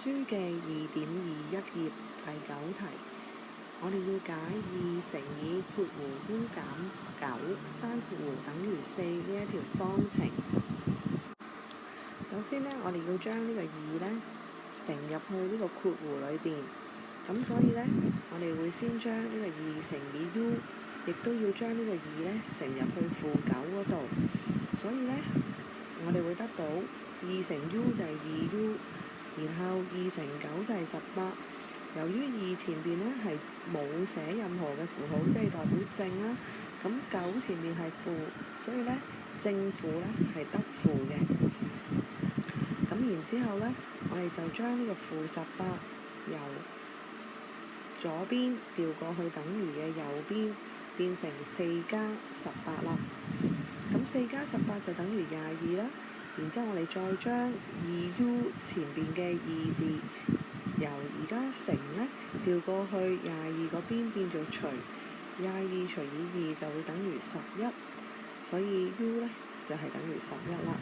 書嘅2.21頁第9題，我哋要解2乘以括弧 u 減9刪括弧等於4呢一條方程。首先呢，我哋要將呢個2呢乘入去呢個括弧裏邊，咁所以呢，我哋會先將呢個2乘以 u， 亦都要將呢個2呢乘入去負9嗰度，所以呢，我哋會得到2乘 u 就係2u， 然後2乘9就係18。由於2前邊呢係冇寫任何嘅符號，即係代表正啦，咁9前面係負，所以呢正負呢係得負嘅。咁然之後呢，我哋就將呢個負18由左邊調過去等於嘅右邊，變成4加18啦。咁4加18就等於22啦。然之後我哋再將 2u 前邊嘅2字由而家乘呢調過去22嗰邊，變做除22除以2就會等於11，所以 u 呢就係等於11啦。